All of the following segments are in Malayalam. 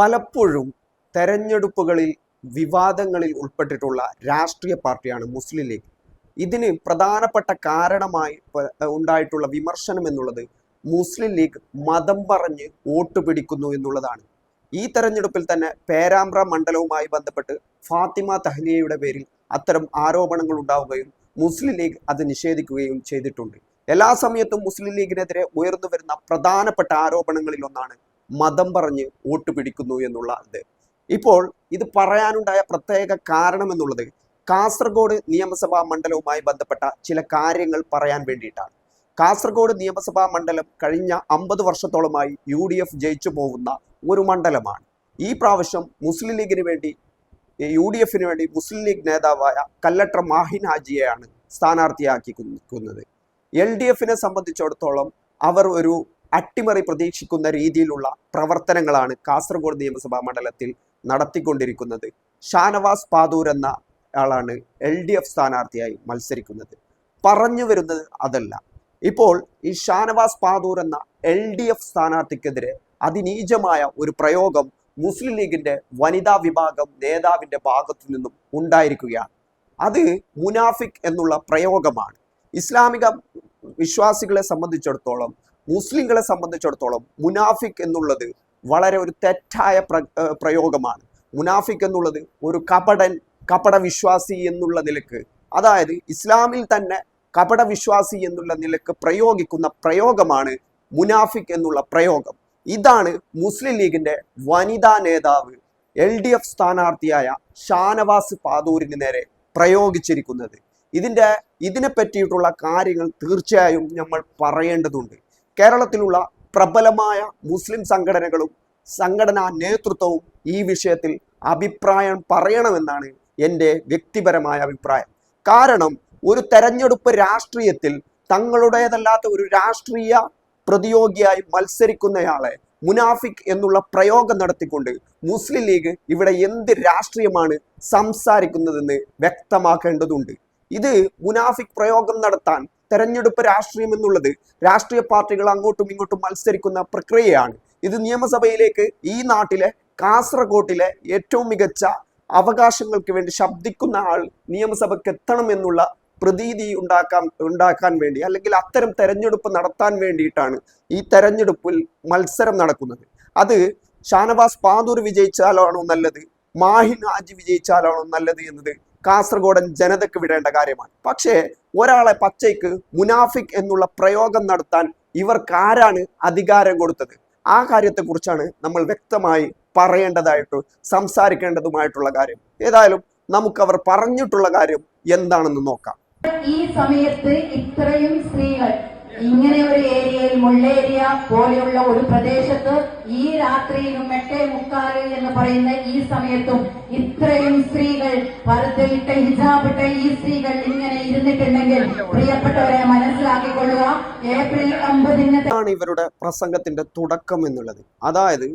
പലപ്പോഴും തെരഞ്ഞെടുപ്പുകളിൽ വിവാദങ്ങളിൽ ഉൾപ്പെട്ടിട്ടുള്ള രാഷ്ട്രീയ പാർട്ടിയാണ് മുസ്ലിം ലീഗ്. ഇതിന് പ്രധാനപ്പെട്ട കാരണമായി ഉണ്ടായിട്ടുള്ള വിമർശനം എന്നുള്ളത് മുസ്ലിം ലീഗ് മതം പറഞ്ഞ് വോട്ട് പിടിക്കുന്നു എന്നുള്ളതാണ്. ഈ തെരഞ്ഞെടുപ്പിൽ തന്നെ പേരാമ്പ്ര മണ്ഡലവുമായി ബന്ധപ്പെട്ട് ഫാത്തിമ തഹ്ലിയയുടെ പേരിൽ അത്തരം ആരോപണങ്ങൾ ഉണ്ടാവുകയും മുസ്ലിം ലീഗ് അത് നിഷേധിക്കുകയും ചെയ്തിട്ടുണ്ട്. എല്ലാ സമയത്തും മുസ്ലിം ലീഗിനെതിരെ ഉയർന്നു വരുന്ന പ്രധാനപ്പെട്ട ആരോപണങ്ങളിൽ ഒന്നാണ് മതം പറഞ്ഞ് വോട്ട് പിടിക്കുന്നു എന്നുള്ളത്. ഇപ്പോൾ ഇത് പറയാനുണ്ടായ പ്രത്യേക കാരണം എന്നുള്ളത് കാസർഗോഡ് നിയമസഭാ മണ്ഡലവുമായി ബന്ധപ്പെട്ട ചില കാര്യങ്ങൾ പറയാൻ വേണ്ടിയിട്ടാണ്. കാസർഗോഡ് നിയമസഭാ മണ്ഡലം കഴിഞ്ഞ 50 വർഷത്തോളമായി UDF ജയിച്ചു പോകുന്ന ഒരു മണ്ഡലമാണ്. ഈ പ്രാവശ്യം മുസ്ലിം ലീഗിന് വേണ്ടി UDFന് വേണ്ടി മുസ്ലിം ലീഗ് നേതാവായ കല്ലട്ര മാഹിൻ ഹാജിയെയാണ് സ്ഥാനാർത്ഥിയാക്കിക്കുന്നത്. LDFനെ സംബന്ധിച്ചിടത്തോളം അവർ ഒരു അട്ടിമറി പ്രതീക്ഷിക്കുന്ന രീതിയിലുള്ള പ്രവർത്തനങ്ങളാണ് കാസർഗോഡ് നിയമസഭാ മണ്ഡലത്തിൽ നടത്തിക്കൊണ്ടിരിക്കുന്നത്. ഷാനവാസ് പാദൂർ എന്ന ആളാണ് LDF സ്ഥാനാർത്ഥിയായി മത്സരിക്കുന്നത്. പറഞ്ഞു വരുന്നത് അതല്ല. ഇപ്പോൾ ഈ ഷാനവാസ് പാദൂർ എന്ന LDF സ്ഥാനാർത്ഥിക്കെതിരെ അതിനീചമായ ഒരു പ്രയോഗം മുസ്ലിം ലീഗിന്റെ വനിതാ വിഭാഗം നേതാവിന്റെ ഭാഗത്തു നിന്നും ഉണ്ടായിരിക്കുകയാണ്. അത് മുനാഫിക് എന്നുള്ള പ്രയോഗമാണ്. ഇസ്ലാമിക വിശ്വാസികളെ സംബന്ധിച്ചിടത്തോളം, മുസ്ലിങ്ങളെ സംബന്ധിച്ചിടത്തോളം മുനാഫിക് എന്നുള്ളത് വളരെ ഒരു തെറ്റായ പ്രയോഗമാണ്. മുനാഫിക് എന്നുള്ളത് ഒരു കപട വിശ്വാസി എന്നുള്ള നിലക്ക്, അതായത് ഇസ്ലാമിൽ തന്നെ കപട വിശ്വാസി എന്നുള്ള നിലക്ക് പ്രയോഗിക്കുന്ന പ്രയോഗമാണ് മുനാഫിക് എന്നുള്ള പ്രയോഗം. ഇതാണ് മുസ്ലിം ലീഗിന്റെ വനിതാ നേതാവ് LDF സ്ഥാനാർത്ഥിയായ ഷാനവാസ് പാദൂരിന് നേരെ പ്രയോഗിച്ചിരിക്കുന്നത്. ഇതിനെ പറ്റിയിട്ടുള്ള കാര്യങ്ങൾ തീർച്ചയായും നമ്മൾ പറയേണ്ടതുണ്ട്. കേരളത്തിലുള്ള പ്രബലമായ മുസ്ലിം സംഘടനകളും സംഘടനാ നേതൃത്വവും ഈ വിഷയത്തിൽ അഭിപ്രായം പറയണമെന്നാണ് എൻ്റെ വ്യക്തിപരമായ അഭിപ്രായം. കാരണം ഒരു തെരഞ്ഞെടുപ്പ് രാഷ്ട്രീയത്തിൽ തങ്ങളുടേതല്ലാത്ത ഒരു രാഷ്ട്രീയ പ്രതിയോഗിയായി മത്സരിക്കുന്നയാളെ മുനാഫിക് എന്നുള്ള പ്രയോഗം നടത്തിക്കൊണ്ട് മുസ്ലിം ലീഗ് ഇവിടെ എന്ത് രാഷ്ട്രീയമാണ് സംസാരിക്കുന്നതെന്ന് വ്യക്തമാക്കേണ്ടതുണ്ട്. ഇത് മുനാഫിക് പ്രയോഗം നടത്താൻ തെരഞ്ഞെടുപ്പ് രാഷ്ട്രീയം എന്നുള്ളത് രാഷ്ട്രീയ പാർട്ടികൾ അങ്ങോട്ടും ഇങ്ങോട്ടും മത്സരിക്കുന്ന പ്രക്രിയയാണ്. ഇത് നിയമസഭയിലേക്ക് ഈ നാട്ടിലെ കാസർഗോട്ടിലെ ഏറ്റവും മികച്ച അവകാശങ്ങൾക്ക് വേണ്ടി ശബ്ദിക്കുന്ന ആൾ നിയമസഭയ്ക്ക് എത്തണം എന്നുള്ള പ്രതീതി ഉണ്ടാക്കാൻ വേണ്ടി, അല്ലെങ്കിൽ അത്തരം തെരഞ്ഞെടുപ്പ് നടത്താൻ വേണ്ടിയിട്ടാണ് ഈ തെരഞ്ഞെടുപ്പിൽ മത്സരം നടക്കുന്നത്. അത് ഷാനവാസ് പാദൂർ വിജയിച്ചാലാണോ നല്ലത്, മാഹിൻ ഹാജി വിജയിച്ചാലാണോ നല്ലത് എന്നത് കാസർഗോഡൻ ജനതയ്ക്ക് വിടേണ്ട കാര്യമാണ്. പക്ഷേ ഒരാളെ പച്ചയ്ക്ക് മുനാഫിക് എന്നുള്ള പ്രയോഗം നടത്താൻ ഇവർക്ക് ആരാണ് അധികാരം കൊടുത്തത്? ആ കാര്യത്തെക്കുറിച്ചാണ് നമ്മൾ വ്യക്തമായി പറയേണ്ടതായിട്ട് സംസാരിക്കേണ്ടതുമായിട്ടുള്ള കാര്യം. ഏതായാലും നമുക്കവർ പറഞ്ഞിട്ടുള്ള കാര്യം എന്താണെന്ന് നോക്കാം. ഈ സമയത്ത് ഇത്രയും സ്ത്രീകൾ ഇങ്ങനെ ഒരു ഏരിയയിൽ, മുള്ളേരിയ പോലെയുള്ള ഒരു പ്രദേശത്ത് ഈ രാത്രിയിലും 8:45 എന്ന് പറയുന്ന ഈ സമയത്തും ഇത്രയും സ്ത്രീകൾ പർദ്ദയിട്ട ഹിജാബിട്ട ഈ സ്ത്രീകൾ ഇങ്ങനെ ഇരുന്നിട്ടുണ്ടെങ്കിൽ പ്രിയപ്പെട്ടവരെ മനസ്സിലാക്കിക്കൊള്ളുക, ഏപ്രിൽ 9 ഇവരുടെ പ്രസംഗത്തിന്റെ തുടക്കം എന്നുള്ളത്. അതായത്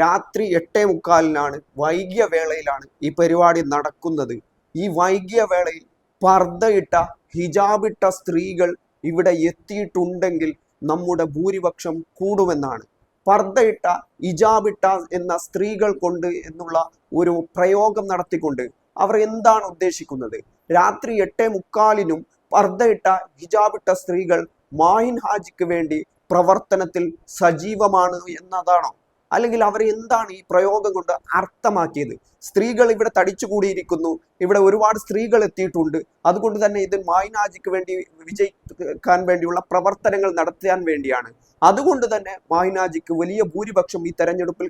രാത്രി 8:45 വൈകിയ വേളയിലാണ് ഈ പരിപാടി നടക്കുന്നത്. ഈ വൈകിയ വേളയിൽ പർദ്ദയിട്ട ഹിജാബിട്ട സ്ത്രീകൾ ഇവിടെ എത്തിയിട്ടുണ്ടെങ്കിൽ നമ്മുടെ ഭൂരിപക്ഷം കൂടുമെന്നാണ്. പർദ്ദയിട്ട ഹിജാബിട്ട എന്ന സ്ത്രീകൾ കൊണ്ട് എന്നുള്ള ഒരു പ്രയോഗം നടത്തിക്കൊണ്ട് അവർ എന്താണ് ഉദ്ദേശിക്കുന്നത്? രാത്രി 8:45 പർദ്ദയിട്ട ഹിജാബിട്ട സ്ത്രീകൾ മാഹിൻ ഹാജിക്ക് വേണ്ടി പ്രവർത്തനത്തിൽ സജീവമാണ് എന്നതാണോ? അല്ലെങ്കിൽ അവർ എന്താണ് ഈ പ്രയോഗം കൊണ്ട് അർത്ഥമാക്കിയത്? സ്ത്രീകൾ ഇവിടെ തടിച്ചുകൂടിയിരിക്കുന്നു, ഇവിടെ ഒരുപാട് സ്ത്രീകൾ എത്തിയിട്ടുണ്ട്, അതുകൊണ്ട് തന്നെ ഇത് മാഹിൻ ഹാജിക്ക് വേണ്ടി വിജയിക്കാൻ വേണ്ടിയുള്ള പ്രവർത്തനങ്ങൾ നടത്താൻ വേണ്ടിയാണ്. അതുകൊണ്ട് തന്നെ മാഹിൻ ഹാജിക്ക് വലിയ ഭൂരിപക്ഷം ഈ തെരഞ്ഞെടുപ്പിൽ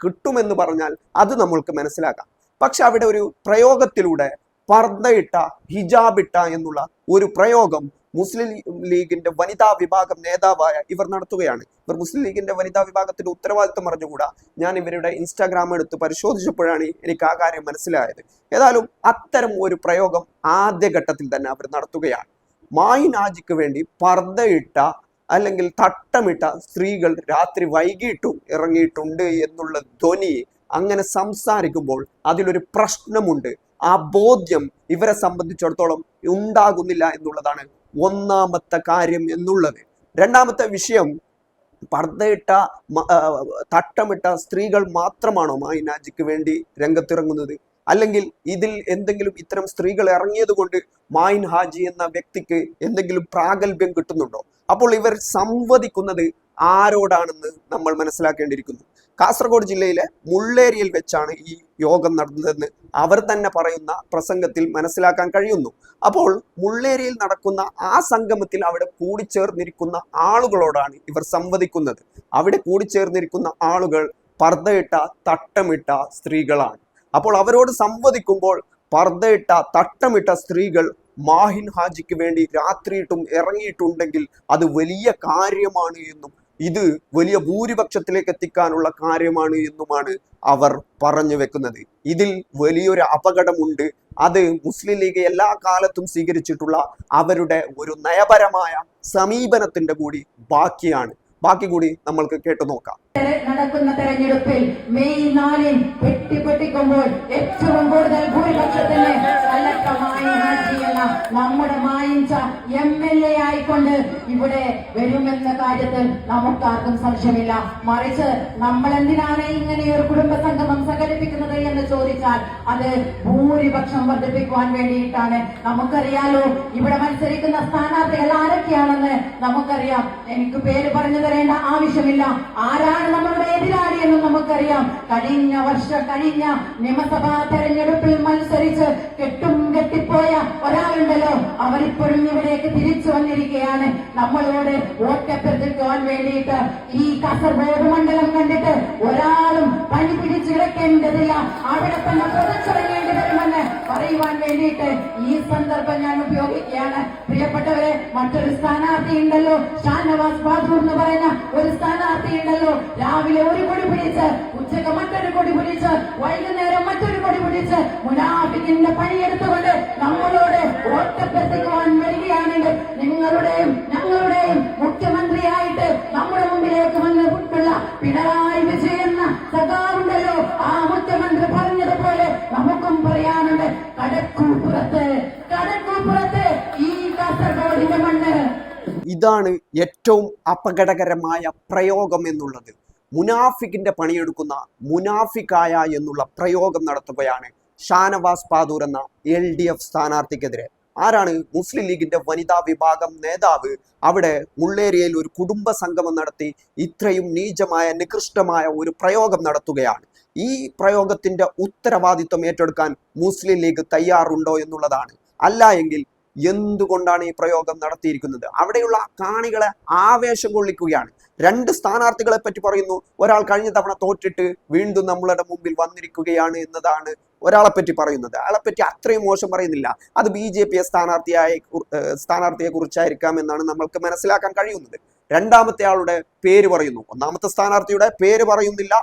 കിട്ടുമെന്ന് പറഞ്ഞാൽ അത് നമ്മൾക്ക് മനസ്സിലാക്കാം. പക്ഷെ അവിടെ ഒരു പ്രയോഗത്തിലൂടെ പർദ്ദയിട്ട ഹിജാബിട്ട എന്നുള്ള ഒരു പ്രയോഗം മുസ്ലിം ലീഗിന്റെ വനിതാ വിഭാഗം നേതാവായ ഇവർ നടത്തുകയാണ്. ഇവർ മുസ്ലിം ലീഗിന്റെ വനിതാ വിഭാഗത്തിന്റെ ഉത്തരവാദിത്വം അറിഞ്ഞുകൂടാ. ഞാൻ ഇവരുടെ ഇൻസ്റ്റാഗ്രാം എടുത്ത് പരിശോധിച്ചപ്പോഴാണ് എനിക്ക് ആ കാര്യം മനസ്സിലായത്. ഏതായാലും അത്തരം ഒരു പ്രയോഗം ആദ്യഘട്ടത്തിൽ തന്നെ അവർ നടത്തുകയാണ്. മാഹിൻ ഹാജിക്ക് വേണ്ടി പർദ്ദയിട്ട അല്ലെങ്കിൽ തട്ടമിട്ട സ്ത്രീകൾ രാത്രി വൈകിട്ടും ഇറങ്ങിയിട്ടുണ്ട് എന്നുള്ള ധ്വനി അങ്ങനെ സംസാരിക്കുമ്പോൾ അതിലൊരു പ്രശ്നമുണ്ട്. ആ ബോധ്യം ഇവരെ സംബന്ധിച്ചിടത്തോളം ഉണ്ടാകുന്നില്ല എന്നുള്ളതാണ് ഒന്നാമത്തെ കാര്യം എന്നുള്ളത്. രണ്ടാമത്തെ വിഷയം, പർദ്ദയിട്ട തട്ടമിട്ട സ്ത്രീകൾ മാത്രമാണോ മാഹിൻ ഹാജിക്ക് വേണ്ടി രംഗത്തിറങ്ങുന്നത്? അല്ലെങ്കിൽ ഇതിൽ എന്തെങ്കിലും ഇത്തരം സ്ത്രീകൾ ഇറങ്ങിയത് കൊണ്ട് മാഹിൻ ഹാജി എന്ന വ്യക്തിക്ക് എന്തെങ്കിലും പ്രാഗൽഭ്യം കിട്ടുന്നുണ്ടോ? അപ്പോൾ ഇവർ സംവദിക്കുന്നത് ആരോടാണെന്ന് നമ്മൾ മനസ്സിലാക്കേണ്ടിയിരിക്കുന്നു. കാസർഗോഡ് ജില്ലയിലെ മുള്ളേരിയിൽ വെച്ചാണ് ഈ യോഗം നടന്നതെന്ന് അവർ തന്നെ പറയുന്ന പ്രസംഗത്തിൽ മനസ്സിലാക്കാൻ കഴിയുന്നു. അപ്പോൾ മുള്ളേരിയിൽ നടക്കുന്ന ആ സംഗമത്തിൽ അവിടെ കൂടിച്ചേർന്നിരിക്കുന്ന ആളുകളോടാണ് ഇവർ സംവദിക്കുന്നത്. അവിടെ കൂടിച്ചേർന്നിരിക്കുന്ന ആളുകൾ പർദ്ദയിട്ട തട്ടമിട്ട സ്ത്രീകളാണ്. അപ്പോൾ അവരോട് സംവദിക്കുമ്പോൾ പർദ്ദയിട്ട തട്ടമിട്ട സ്ത്രീകൾ മാഹിൻ ഹാജിക്ക് വേണ്ടി രാത്രിയിട്ടും ഇറങ്ങിയിട്ടുണ്ടെങ്കിൽ അത് വലിയ കാര്യമാണ് എന്നും ഇത് വലിയ ഭൂരിപക്ഷത്തിലേക്ക് എത്തിക്കാനുള്ള കാര്യമാണ് എന്നുമാണ് അവർ പറഞ്ഞു വെക്കുന്നത്. ഇതിൽ വലിയൊരു അപകടമുണ്ട്. അത് മുസ്ലിം ലീഗ് എല്ലാ കാലത്തും സ്വീകരിച്ചിട്ടുള്ള അവരുടെ ഒരു നയപരമായ സമീപനത്തിന്റെ കൂടി ബാക്കി കൂടി നമ്മൾക്ക് കേട്ടു നോക്കാം. നടക്കുന്ന തെരഞ്ഞെടുപ്പിൽ മെയ് 4 പെട്ടിപ്പൊട്ടിക്കുമ്പോൾ ഏറ്റവും കൂടുതൽ ഭൂരിപക്ഷത്തിന് നമ്മുടെ മായിൻച MLA ആയിക്കൊണ്ട് ഇവിടെ വരുമെന്ന കാര്യത്തിൽ നമുക്കാർക്കും സംശയമില്ല. മറിച്ച് നമ്മൾ എന്തിനാണ് ഇങ്ങനെ ഒരു കുടുംബ സംഗമം സംഘടിപ്പിക്കുന്നത് എന്ന് ചോദിച്ചാൽ അത് ഭൂരിപക്ഷം വർദ്ധിപ്പിക്കുവാൻ വേണ്ടിയിട്ടാണ്. നമുക്കറിയാലോ ഇവിടെ മത്സരിക്കുന്ന സ്ഥാനാർത്ഥികൾ ആരൊക്കെയാണെന്ന് നമുക്കറിയാം. എനിക്ക് പേര് പറഞ്ഞു തരേണ്ട ആവശ്യമില്ല. ആരാണ് നമ്മളുടെ എതിരാളി എന്നും നമുക്കറിയാം. കഴിഞ്ഞ നിയമസഭാ തെരഞ്ഞെടുപ്പിൽ മത്സരിച്ച് കെട്ടിപ്പോയ ഒരാളുണ്ടല്ലോ, അവരിപ്പോഴും ഇവിടേക്ക് തിരിച്ചു വന്നിരിക്കുകയാണ്. നമ്മളോട് വോട്ടഭ്യർത്ഥിക്കുവാൻ വേണ്ടിയിട്ട് ഈ കാസർഗോഡ് മണ്ഡലം കണ്ടിട്ട് ഒരാളും പനി പിടിച്ചു കിടക്കേണ്ടതില്ല, അവിടെ തന്നെ പുറത്തിറങ്ങേണ്ടി വരുമെന്ന് പറയുവാൻ വേണ്ടിയിട്ട് ഈ സന്ദർഭം ഞാൻ ഉപയോഗിക്കുകയാണ്. പ്രിയപ്പെട്ടവരെ, മറ്റൊരു സ്ഥാനാർത്ഥി ഉണ്ടല്ലോ, ഷാനവാസ് ബാദൂർ എന്ന് പറയുന്ന ഒരു സ്ഥാനാർത്ഥി ഉണ്ടല്ലോ. രാവിലെ ഒരു കൊടി പിടിച്ച്, ഉച്ചക്ക് മറ്റൊരു കൊടി പിടിച്ച്, വൈകുന്നേരം മറ്റൊരു കൊടി പിടിച്ച് മുനാഫിക്കിന്റെ പണിയെടുത്തുകൊണ്ട് നമ്മളോട് വോട്ടഭ്യർത്ഥിക്കുവാൻ വരികയാണെങ്കിൽ നിങ്ങളുടെയും ഞങ്ങളുടെയും മുഖ്യമന്ത്രിയായിട്ട് നമ്മുടെ മുമ്പിലേക്ക് വന്നിട്ടുള്ള പിണറായി വിജയൻ എന്ന സഖാവുണ്ടല്ലോ, ആ മുഖ്യമന്ത്രി പറഞ്ഞതുപോലെ നമുക്കും പറയാനുണ്ട്, കടക്കൂപ്പുറത്ത് ഈ കാസർഗോഡിന്റെ മണ്ണ്. ഇതാണ് ഏറ്റവും അപകടകരമായ പ്രയോഗം എന്നുള്ളത്. മുനാഫിക്കിന്റെ പണിയെടുക്കുന്ന മുനാഫിക്കായ എന്നുള്ള പ്രയോഗം നടത്തുകയാണ് ഷാനവാസ് പാദൂർ എന്ന LDF സ്ഥാനാർത്ഥിക്കെതിരെ. ആരാണ്? മുസ്ലിം ലീഗിന്റെ വനിതാ വിഭാഗം നേതാവ് അവിടെ മുള്ളേരിയയിൽ ഒരു കുടുംബ സംഗമം നടത്തി ഇത്രയും നീചമായ നികൃഷ്ടമായ ഒരു പ്രയോഗം നടത്തുകയാണ്. ഈ പ്രയോഗത്തിന്റെ ഉത്തരവാദിത്വം ഏറ്റെടുക്കാൻ മുസ്ലിം ലീഗ് തയ്യാറുണ്ടോ എന്നുള്ളതാണ്. അല്ല എങ്കിൽ എന്തുകൊണ്ടാണ് ഈ പ്രയോഗം നടത്തിയിരിക്കുന്നത്? അവിടെയുള്ള കാണികളെ ആവേശം കൊള്ളിക്കുകയാണ്. 2 സ്ഥാനാർത്ഥികളെ പറ്റി പറയുന്നു. ഒരാൾ കഴിഞ്ഞ തവണ തോറ്റിട്ട് വീണ്ടും നമ്മളുടെ മുമ്പിൽ വന്നിരിക്കുകയാണ് എന്നതാണ് ഒരാളെ പറ്റി പറയുന്നത്. അയാളെ പറ്റി അത്രയും മോശം പറയുന്നില്ല. അത് BJP സ്ഥാനാർത്ഥിയെ കുറിച്ചായിരിക്കാം എന്നാണ് നമ്മൾക്ക് മനസ്സിലാക്കാൻ കഴിയുന്നത്. രണ്ടാമത്തെ ആളുടെ പേര് പറയുന്നു. ഒന്നാമത്തെ സ്ഥാനാർത്ഥിയുടെ പേര് പറയുന്നില്ല.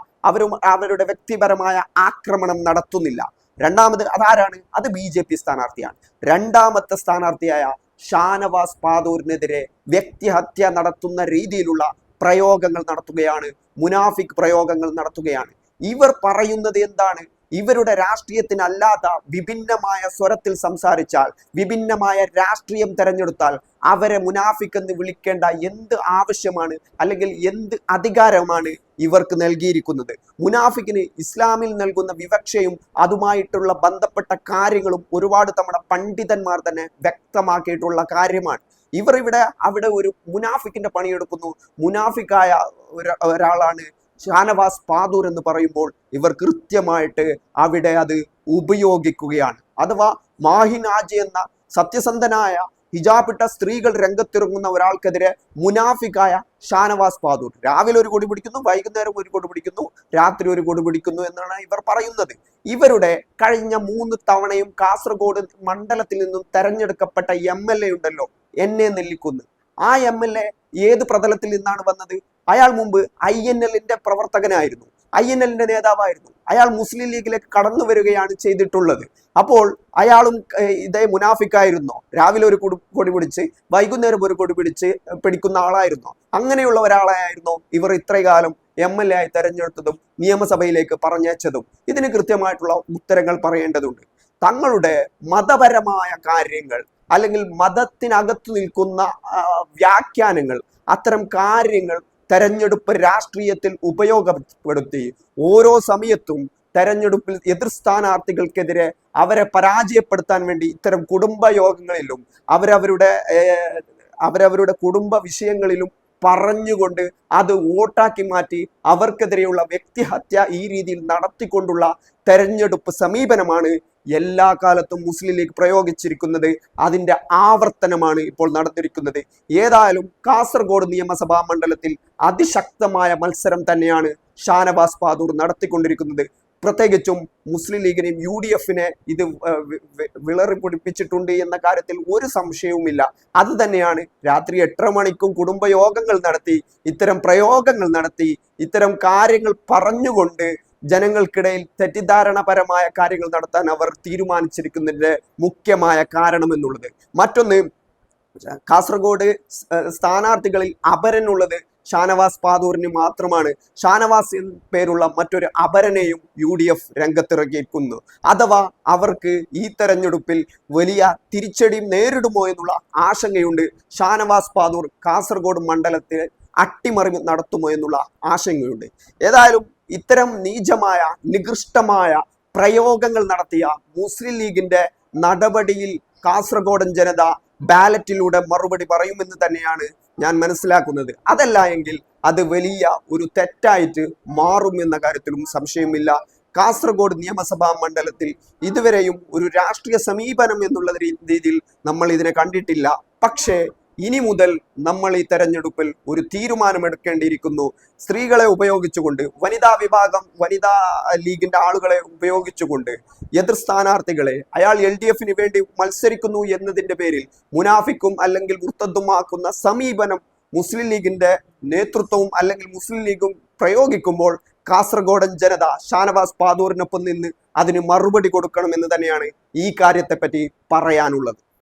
അവരുടെ വ്യക്തിപരമായ ആക്രമണം നടത്തുന്നില്ല. രണ്ടാമത് അതാരാണ്? അത് BJP സ്ഥാനാർത്ഥിയാണ്. രണ്ടാമത്തെ സ്ഥാനാർത്ഥിയായ ഷാനവാസ് പാദൂരിനെതിരെ വ്യക്തിഹത്യ നടത്തുന്ന രീതിയിലുള്ള പ്രയോഗങ്ങൾ നടത്തുകയാണ്, മുനാഫിക് പ്രയോഗങ്ങൾ നടത്തുകയാണ്. ഇവർ പറയുന്നത് എന്താണ്? ഇവരുടെ രാഷ്ട്രീയത്തിനല്ലാത്ത വിഭിന്നമായ സ്വരത്തിൽ സംസാരിച്ചാൽ, വിഭിന്നമായ രാഷ്ട്രീയം തെരഞ്ഞെടുത്താൽ അവരെ മുനാഫിക് എന്ന് വിളിക്കേണ്ട എന്ത് ആവശ്യമാണ് അല്ലെങ്കിൽ എന്ത് അധികാരമാണ് ഇവർക്ക് നൽകിയിരിക്കുന്നത്? മുനാഫിക്കിന് ഇസ്ലാമിൽ നൽകുന്ന വിവക്ഷയും അതുമായിട്ടുള്ള ബന്ധപ്പെട്ട കാര്യങ്ങളും ഒരുപാട് തവണ പണ്ഡിതന്മാർ തന്നെ വ്യക്തമാക്കിയിട്ടുള്ള കാര്യമാണ്. ഇവർ അവിടെ ഒരു മുനാഫിക്കിന്റെ പണിയെടുക്കുന്നു. മുനാഫിക്കായ ഒരാളാണ് ഷാനവാസ് പാദൂർ എന്ന് പറയുമ്പോൾ ഇവർ കൃത്യമായിട്ട് അവിടെ അത് ഉപയോഗിക്കുകയാണ്. അഥവാ മാഹിൻ ഹാജി എന്ന സത്യസന്ധനായ ഹിജാബിട്ട സ്ത്രീകൾ രംഗത്തിറങ്ങുന്ന ഒരാൾക്കെതിരെ മുനാഫിക്കായ ഷാനവാസ് പാദൂർ രാവിലെ ഒരു കൊടി പിടിക്കുന്നു, വൈകുന്നേരം ഒരു കൊടി പിടിക്കുന്നു, രാത്രി ഒരു കൊടി പിടിക്കുന്നു എന്നാണ് ഇവർ പറയുന്നത്. ഇവരുടെ കഴിഞ്ഞ 3 തവണയും കാസർഗോഡ് മണ്ഡലത്തിൽ നിന്നും തെരഞ്ഞെടുക്കപ്പെട്ട MLA ഉണ്ടല്ലോ, എന്നെ നെല്ലിക്കുന്ന്. ആ MLA ഏത് പ്രതലത്തിൽ നിന്നാണ് വന്നത്? അയാൾ മുമ്പ് INL-ന്റെ പ്രവർത്തകനായിരുന്നു, INL-ന്റെ നേതാവായിരുന്നു. അയാൾ മുസ്ലിം ലീഗിലേക്ക് കടന്നു വരികയാണ് ചെയ്തിട്ടുള്ളത്. അപ്പോൾ അയാളും ഇതേ മുനാഫിക്കായിരുന്നോ? രാവിലെ ഒരു കൊടി പിടിച്ച് വൈകുന്നേരം ഒരു കൊടി പിടിക്കുന്ന ആളായിരുന്നോ? അങ്ങനെയുള്ള ഒരാളായിരുന്നോ ഇവർ ഇത്രകാലം MLA ആയി തെരഞ്ഞെടുത്തതും നിയമസഭയിലേക്ക് പറഞ്ഞയച്ചതും? ഇതിന് കൃത്യമായിട്ടുള്ള ഉത്തരങ്ങൾ പറയേണ്ടതുണ്ട്. തങ്ങളുടെ മതപരമായ കാര്യങ്ങൾ അല്ലെങ്കിൽ മതത്തിനകത്ത് നിൽക്കുന്ന വ്യാഖ്യാനങ്ങൾ, അത്തരം കാര്യങ്ങൾ തെരഞ്ഞെടുപ്പ് രാഷ്ട്രീയത്തിൽ ഉപയോഗപ്പെടുത്തി ഓരോ സമയത്തും തെരഞ്ഞെടുപ്പിൽ എതിർ സ്ഥാനാർത്ഥികൾക്കെതിരെ അവരെ പരാജയപ്പെടുത്താൻ വേണ്ടി ഇത്തരം കുടുംബ യോഗങ്ങളിലും അവരവരുടെ കുടുംബ വിഷയങ്ങളിലും പറഞ്ഞുകൊണ്ട് അത് വോട്ടാക്കി മാറ്റി അവർക്കെതിരെയുള്ള വ്യക്തിഹത്യ ഈ രീതിയിൽ നടത്തിക്കൊണ്ടുള്ള തെരഞ്ഞെടുപ്പ് സമീപനമാണ് എല്ലാ കാലത്തും മുസ്ലിം ലീഗ് പ്രയോഗിച്ചിരിക്കുന്നത്. അതിന്റെ ആവർത്തനമാണ് ഇപ്പോൾ നടന്നിരിക്കുന്നത്. ഏതായാലും കാസർഗോഡ് നിയമസഭാ മണ്ഡലത്തിൽ അതിശക്തമായ മത്സരം തന്നെയാണ് ഷാനവാസ് പാദൂർ നടത്തിക്കൊണ്ടിരിക്കുന്നത്. പ്രത്യേകിച്ചും മുസ്ലിം ലീഗിനെയും UDF ഇത് വിളറി പൊടിപ്പിച്ചിട്ടുണ്ട് എന്ന കാര്യത്തിൽ ഒരു സംശയവുമില്ല. അത് തന്നെയാണ് രാത്രി 8:30 മണിക്കും കുടുംബയോഗങ്ങൾ നടത്തി ഇത്തരം പ്രയോഗങ്ങൾ നടത്തി ഇത്തരം കാര്യങ്ങൾ പറഞ്ഞുകൊണ്ട് ജനങ്ങൾക്കിടയിൽ തെറ്റിദ്ധാരണപരമായ കാര്യങ്ങൾ നടത്താൻ അവർ തീരുമാനിച്ചിരിക്കുന്നതിന്റെ മുഖ്യമായ കാരണം എന്നുള്ളത്. മറ്റൊന്ന്, കാസർഗോഡ് സ്ഥാനാർത്ഥികളിൽ അപരനുള്ളത് ഷാനവാസ് പാദൂരിന് മാത്രമാണ്. ഷാനവാസ് എന്ന പേരുള്ള മറ്റൊരു അപരനെയും UDF രംഗത്തിറക്കിയിരിക്കുന്നു. അഥവാ അവർക്ക് ഈ തെരഞ്ഞെടുപ്പിൽ വലിയ തിരിച്ചടി നേരിടുമോ എന്നുള്ള ആശങ്കയുണ്ട്. ഷാനവാസ് പാദൂർ കാസർഗോഡ് മണ്ഡലത്തിൽ അട്ടിമറി നടത്തുമോ എന്നുള്ള ആശങ്കയുണ്ട്. ഏതായാലും ഇത്തരം നീചമായ നികൃഷ്ടമായ പ്രയോഗങ്ങൾ നടത്തിയ മുസ്ലിം ലീഗിന്റെ നടപടിയിൽ കാസർഗോഡൻ ജനത ബാലറ്റിലൂടെ മറുപടി പറയുമെന്ന് തന്നെയാണ് ഞാൻ മനസ്സിലാക്കുന്നത്. അതല്ല എങ്കിൽ അത് വലിയ ഒരു തെറ്റായിട്ട് മാറും എന്ന കാര്യത്തിലും സംശയമില്ല. കാസർഗോഡ് നിയമസഭാ മണ്ഡലത്തിൽ ഇതുവരെയും ഒരു രാഷ്ട്രീയ സമീപനം എന്നുള്ള രീതിയിൽ നമ്മൾ ഇതിനെ കണ്ടിട്ടില്ല. പക്ഷേ ഇനി മുതൽ നമ്മൾ ഈ തെരഞ്ഞെടുപ്പിൽ ഒരു തീരുമാനമെടുക്കേണ്ടിയിരിക്കുന്നു. സ്ത്രീകളെ ഉപയോഗിച്ചുകൊണ്ട്, വനിതാ ലീഗിന്റെ ആളുകളെ ഉപയോഗിച്ചുകൊണ്ട് എതിർ സ്ഥാനാർത്ഥികളെ അയാൾ LDF വേണ്ടി മത്സരിക്കുന്നു എന്നതിന്റെ പേരിൽ മുനാഫിക്കും അല്ലെങ്കിൽ മുർത്തദ്ദുമാക്കുന്ന സമീപനം മുസ്ലിം ലീഗിന്റെ നേതൃത്വവും അല്ലെങ്കിൽ മുസ്ലിം ലീഗും പ്രയോഗിക്കുമ്പോൾ കാസർഗോഡൻ ജനത ഷാനവാസ് പാദൂരിനൊപ്പം നിന്ന് അതിന് മറുപടി കൊടുക്കണമെന്ന് തന്നെയാണ് ഈ കാര്യത്തെപ്പറ്റി പറയാനുള്ളത്.